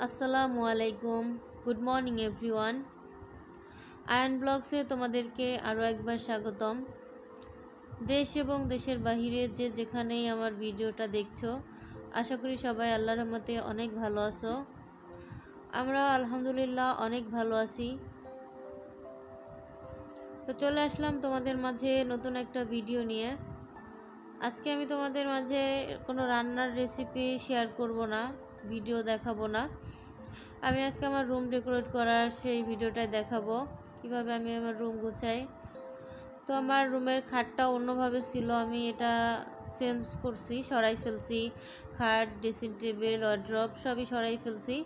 আসসালামু আলাইকুম। Good morning everyone. Ion ব্লগসে তোমাদেরকে আরও একবার স্বাগতম। দেশ এবং দেশের বাহিরে যে যেখানেই আমার ভিডিওটা দেখছো, আশা করি সবাই আল্লাহর রহমতে অনেক ভালো আছো। আমরা আলহামদুলিল্লাহ অনেক ভালো আছি। তো চলে আসলাম তোমাদের মাঝে নতুন একটা ভিডিও নিয়ে। আজকে আমি তোমাদের মাঝে কোনো রান্নার রেসিপি শেয়ার করব না, ভিডিও দেখাবো না। আমি আজকে আমার রুম ডেকোরেট করার সেই ভিডিওটাই দেখাবো, কিভাবে আমি আমার রুম গুছাই। তো আমার রুমের খাটটা অন্যভাবে ছিল, আমি এটা চেঞ্জ করছি, সরাই ফেলছি। খাট, ড্রেসিং টেবিল, ওয়ার্ড্রপ সবই সরাই ফেলছি।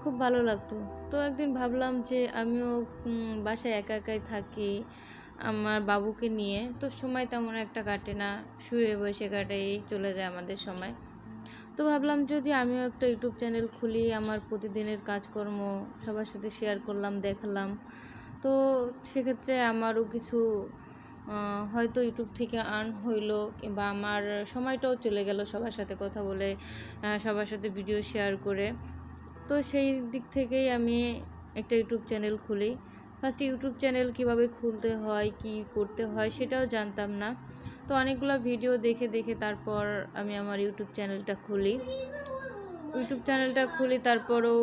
খুব ভালো লাগতো। তো একদিন ভাবলাম যে আমিও বাসায় একা একাই থাকি আমার বাবুকে নিয়ে, তো সময় তেমন একটা কাটে না, শুয়ে বসে কাটাই চলে যায় আমাদের সময়। তো ভাবলাম যদি আমিও একটা ইউটিউব চ্যানেল খুলি, আমার প্রতিদিনের কাজকর্ম সবার সাথে শেয়ার করলাম, দেখালাম, তো সেক্ষেত্রে আমারও কিছু হয়তো ইউটিউব থেকে আর্ন হইলো, কিংবা আমার সময়টাও চলে গেল সবার সাথে কথা বলে, সবার সাথে ভিডিও শেয়ার করে। তো সেই দিক থেকেই আমি একটা ইউটিউব চ্যানেল খুলি। ফার্স্ট ইউটিউব চ্যানেল কিভাবে খুলতে হয়, কি করতে হয় সেটাও জানতাম না। তো অনেকগুলো ভিডিও দেখে দেখে তারপর আমি আমার ইউটিউব চ্যানেলটা খুলি। তারপরও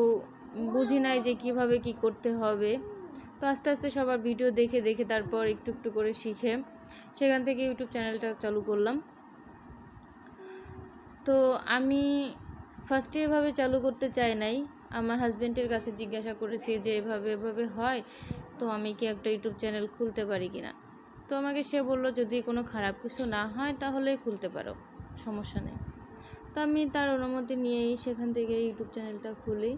বুঝি নাই যে কিভাবে কি করতে হবে। তো আস্তে আস্তে সবার ভিডিও দেখে দেখে তারপর একটু একটু করে শিখে সেখান থেকে ইউটিউব চ্যানেলটা চালু করলাম। তো আমি ফার্স্টে এভাবে চালু করতে চাই নাই, আমার হাজব্যান্ডের কাছে জিজ্ঞাসা করেছি যে এভাবে হয়, তো আমি কি একটা ইউটিউব চ্যানেল খুলতে পারি কিনা। তো আমাকে সে বলল যদি কোনো খারাপ কিছু না হয় তাহলে খুলতে পারো, সমস্যা নেই। তো আমি তার অনুমতি নিয়েই সেখান থেকে ইউটিউব চ্যানেলটা খুলি।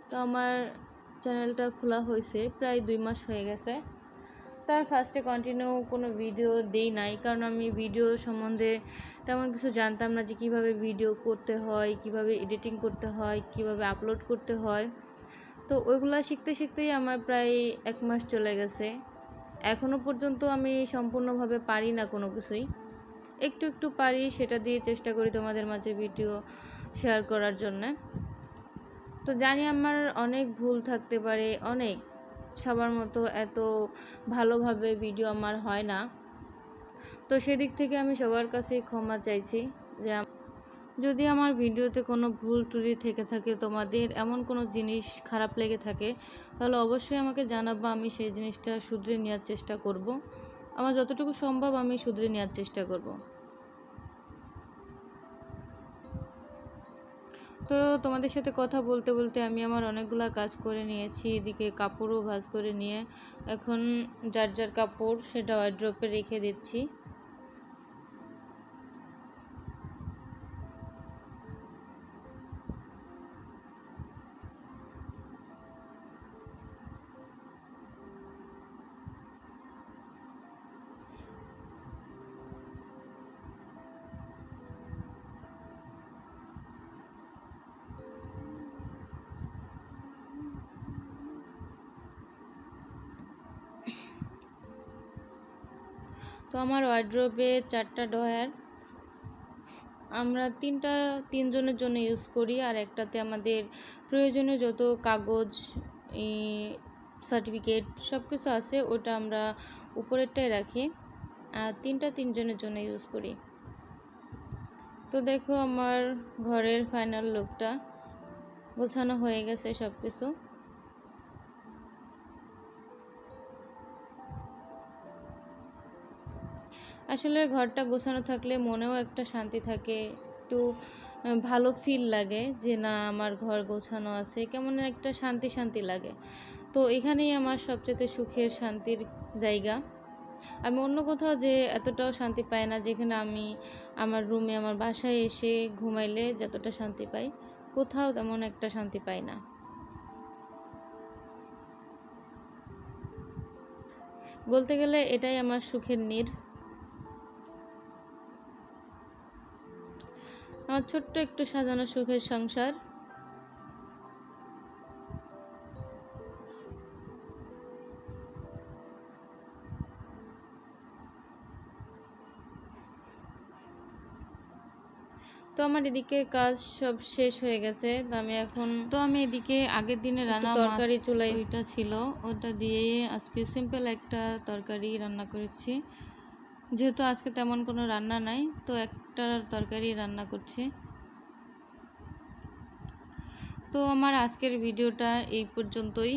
তো আমার চ্যানেলটা খোলা হয়েছে প্রায় 2 মাস হয়ে গেছে। তার ফার্স্টে কন্টিনিউ কোনো ভিডিও দেই নাই, কারণ আমি ভিডিও সম্বন্ধে তেমন কিছু জানতাম না, যে কিভাবে ভিডিও করতে হয়, কিভাবে এডিটিং করতে হয়, কিভাবে আপলোড করতে হয়। তো ওইগুলো শিখতে শিখতেই আমার প্রায় 1 মাস চলে গেছে। এখনও পর্যন্ত আমি সম্পূর্ণভাবে পারি না কোনো কিছুই, একটু একটু পারি, সেটা দিয়ে চেষ্টা করি তোমাদের মাঝে ভিডিও শেয়ার করার জন্যে। তো জানি আমার অনেক ভুল থাকতে পারে, অনেক, সবার মতো এত ভালোভাবে ভিডিও আমার হয় না। তো সেদিক থেকে আমি সবার কাছে ক্ষমা চাইছি, যে যদি আমার ভিডিওতে কোনো ভুল ত্রুটি থেকে থাকে, তোমাদের এমন কোনো জিনিস খারাপ লেগে থাকে, তাহলে অবশ্যই আমাকে জানাবা, আমি সেই জিনিসটা শুধরে নেওয়ার চেষ্টা করব। আমার যতটুকু সম্ভব আমি শুধরে নেওয়ার চেষ্টা করব। তো তোমাদের সাথে কথা বলতে বলতে আমি আমার অনেকগুলো কাজ করে নিয়েছি, এদিকে কাপড়ও ভাঁজ করে নিয়ে এখন যার যার কাপড় সেটা ওয়ারড্রপে রেখে দিচ্ছি। তো আমার ওয়ারড্রপে 4টা ড্রয়ার, আমরা তিনজনের জন্য ইউজ করি, আর একটাতে আমাদের প্রয়োজনীয় যত কাগজ, সার্টিফিকেট সব কিছু আছে, ওটা আমরা উপরেরটাই রাখি, আর তিনজনের জন্য ইউজ করি। তো দেখো আমার ঘরের ফাইনাল লুকটা, গোছানো হয়ে গেছে সব কিছু। আসলে ঘরটা গোছানো থাকলে মনেও একটা শান্তি থাকে, একটু ভালো ফিল লাগে যে না আমার ঘর গোছানো আছে, কেমন একটা শান্তি শান্তি লাগে। তো এখানেই আমার সবচেয়ে সুখের শান্তির জায়গা। আমি অন্য কোথাও যে এতটাও শান্তি পাই না, যেখানে আমি আমার রুমে আমার বাসায় এসে ঘুমাইলে যতটা শান্তি পাই, কোথাও তেমন একটা শান্তি পাই না। বলতে গেলে এটাই আমার সুখের নীড়, আমার ছোট্ট একটু সাজানো সুখের সংসার। তো আমার এদিকে কাজ সব শেষ হয়ে গেছে, তো আমি এদিকে আগের দিনে রান্না তরকারি চুলাই ওইটা ছিল, ওটা দিয়ে আজকে সিম্পল একটা তরকারি রান্না করেছি। যেহেতু আজকে তেমন কোনো রান্না নাই, তো একটা তরকারি রান্না করছি। তো আমার আজকের ভিডিওটা এই পর্যন্তই,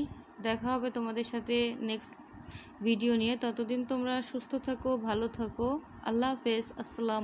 দেখা হবে তোমাদের সাথে নেক্সট ভিডিও নিয়ে। ততদিন তোমরা সুস্থ থাকো, ভালো থাকো, আল্লাহ হাফেজ, আসসালাম।